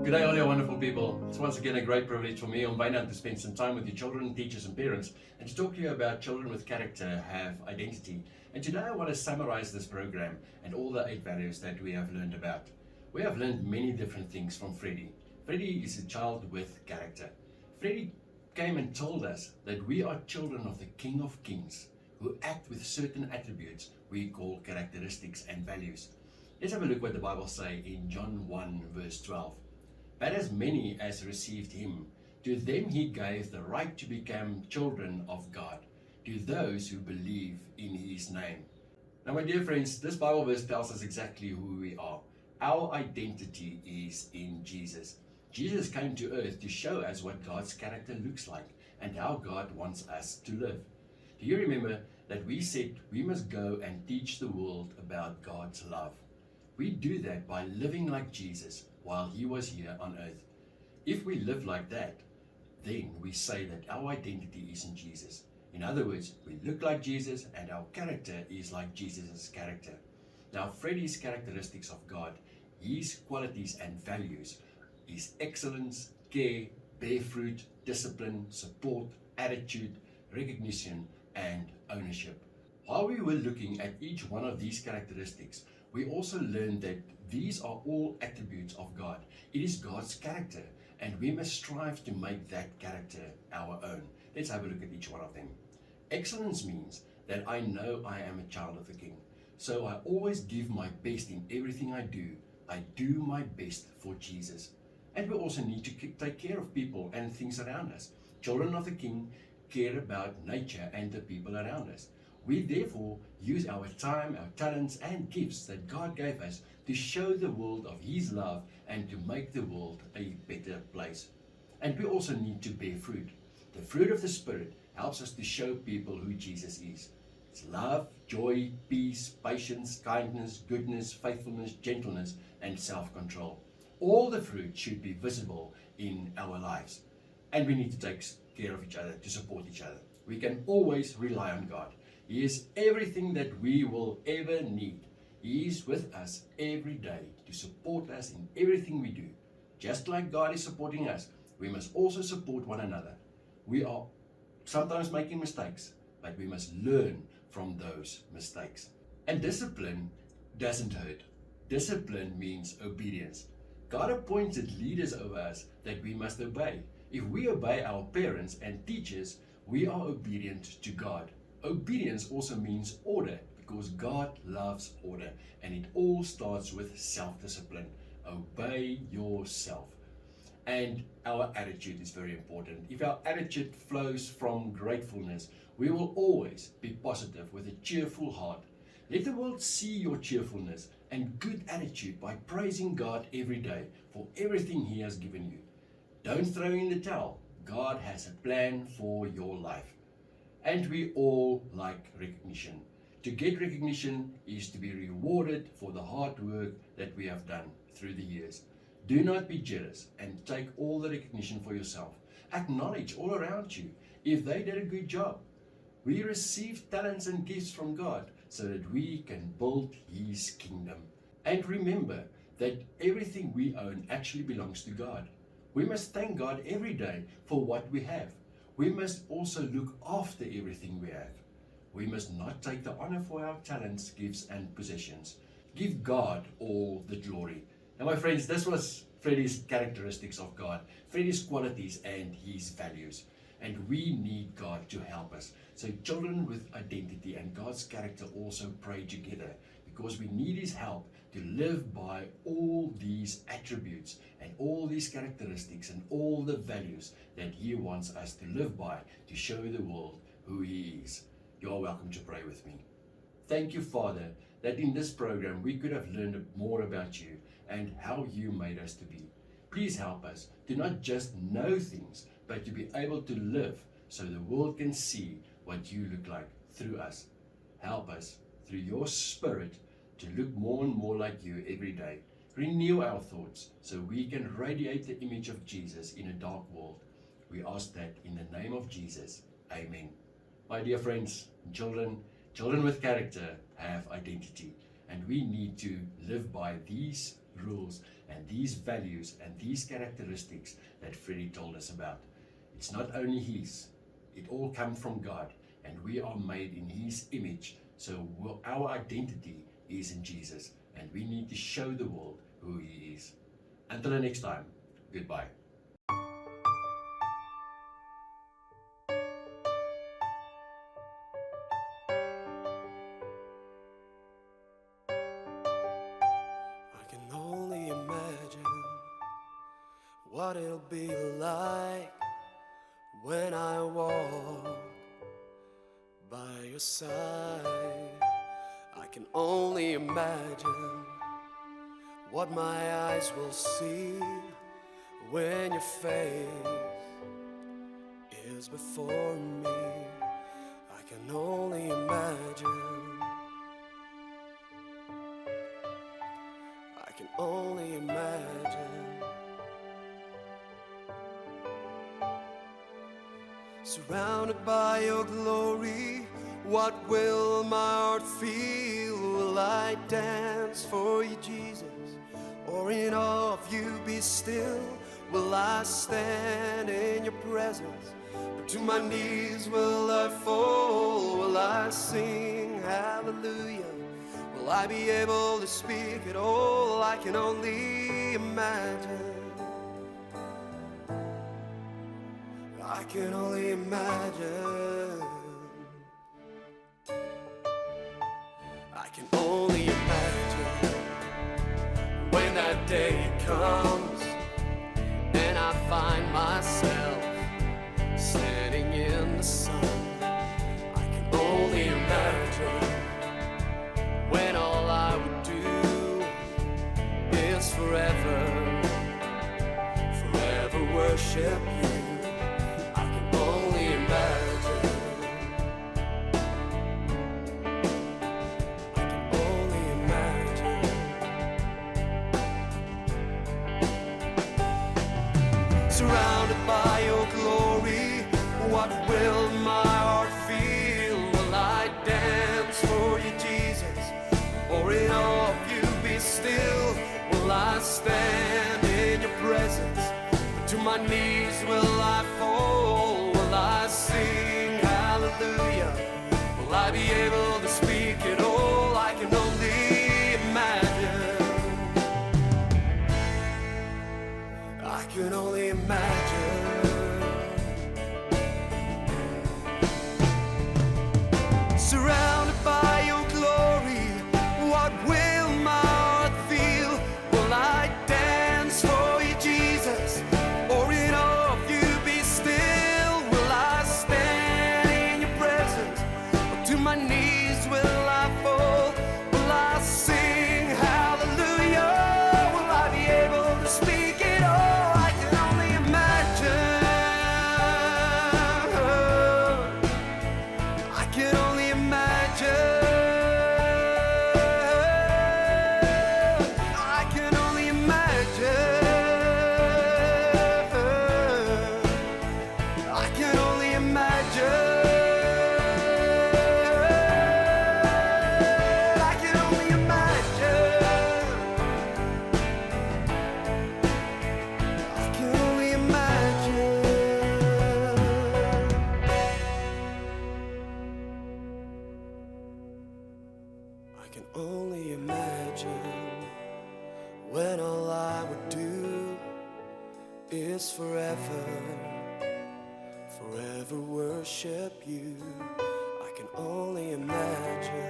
Good day, all you wonderful people. It's once again a great privilege for me on Wynand to spend some time with your children, teachers and parents, and to talk to you about children with character have identity. And today I want to summarize this program and all the 8 values that we have learned about. We have learned many different things from Freddie. Freddie is a child with character. Freddie came and told us that we are children of the King of Kings who act with certain attributes we call characteristics and values. Let's have a look what the Bible says in John 1 verse 12. But as many as received him, to them he gave the right to become children of God, to those who believe in his name. Now, my dear friends, this Bible verse tells us exactly who we are. Our identity is in Jesus. Jesus came to earth to show us what God's character looks like and how God wants us to live. Do you remember that we said we must go and teach the world about God's love? We do that by living like Jesus while he was here on earth. If we live like that, then we say that our identity is in Jesus. In other words, we look like Jesus and our character is like Jesus' character. Now, Freddie's characteristics of God, his qualities and values, is excellence, care, bear fruit, discipline, support, attitude, recognition, and ownership. While we were looking at each one of these characteristics, we also learned that these are all attributes of God. It is God's character, and we must strive to make that character our own. Let's have a look at each one of them. Excellence means that I know I am a child of the King. So I always give my best in everything I do. I do my best for Jesus. And we also need to take care of people and things around us. Children of the King care about nature and the people around us. We therefore use our time, our talents and gifts that God gave us to show the world of his love and to make the world a better place. And we also need to bear fruit. The fruit of the Spirit helps us to show people who Jesus is. It's love, joy, peace, patience, kindness, goodness, faithfulness, gentleness and self-control. All the fruit should be visible in our lives. And we need to take care of each other, to support each other. We can always rely on God. He is everything that we will ever need. He is with us every day to support us in everything we do. Just like God is supporting us, we must also support one another. We are sometimes making mistakes, but we must learn from those mistakes. And discipline doesn't hurt. Discipline means obedience. God appointed leaders over us that we must obey. If we obey our parents and teachers, we are obedient to God. Obedience also means order, because God loves order, and it all starts with self-discipline. Obey yourself. And our attitude is very important. If our attitude flows from gratefulness, we will always be positive with a cheerful heart. Let the world see your cheerfulness and good attitude by praising God every day for everything he has given you. Don't throw in the towel. God has a plan for your life. And we all like recognition. To get recognition is to be rewarded for the hard work that we have done through the years. Do not be jealous and take all the recognition for yourself. Acknowledge all around you if they did a good job. We receive talents and gifts from God so that we can build his kingdom. And remember that everything we own actually belongs to God. We must thank God every day for what we have. We must also look after everything we have. We must not take the honor for our talents, gifts, and possessions. Give God all the glory. Now, my friends, this was Freddie's characteristics of God, Freddie's qualities and his values. And we need God to help us. So children with identity and God's character also pray together, because we need his help to live by all these attributes and all these characteristics and all the values that he wants us to live by to show the world who he is. You are welcome to pray with me. Thank you, Father, that in this program we could have learned more about you and how you made us to be. Please help us to not just know things, but to be able to live so the world can see what you look like through us. Help us through your Spirit to look more and more like you every day. Renew our thoughts so we can radiate the image of Jesus in a dark world. We ask that in the name of Jesus. Amen. My dear friends, children with character have identity, and we need to live by these rules, and these values and these characteristics that Freddie told us about. It's not only his, it all comes from God, and we are made in his image. So our identity is in Jesus, and we need to show the world who he is. Until the next time, goodbye. I can only imagine what it'll be like when I walk by your side. I can only imagine what my eyes will see when your face is before me. I can only imagine. I can only imagine. Surrounded by your glory, what will my heart feel? Will I dance for you, Jesus? Or in awe of you be still? Will I stand in your presence? Or to my knees will I fall? Will I sing hallelujah? Will I be able to speak at all? I can only imagine. I can only imagine. I can only imagine when that day comes and I find myself standing in the sun. I can only imagine when all I would do is forever worship you. I can only imagine. I can only imagine. Surrounded by your glory, what will my heart feel? Will I dance for you, Jesus? Or in awe of you be still? Will I stand in your presence? To my knees will I fall? Will I sing hallelujah? Will I be able to speak at all? I can only imagine. I can only imagine. Surrounded by your glory, what will my heart feel? Will I dance for you, Jesus? Or in awe of you be still? Will I stand in your presence? Or to my knees will I fall? Will I sing hallelujah? Will I be able to speak it all? I can only imagine. I can only imagine. I can only imagine. I can only imagine. I can only imagine. I can only imagine. I can only imagine when all I would do is forever worship you. I can only imagine.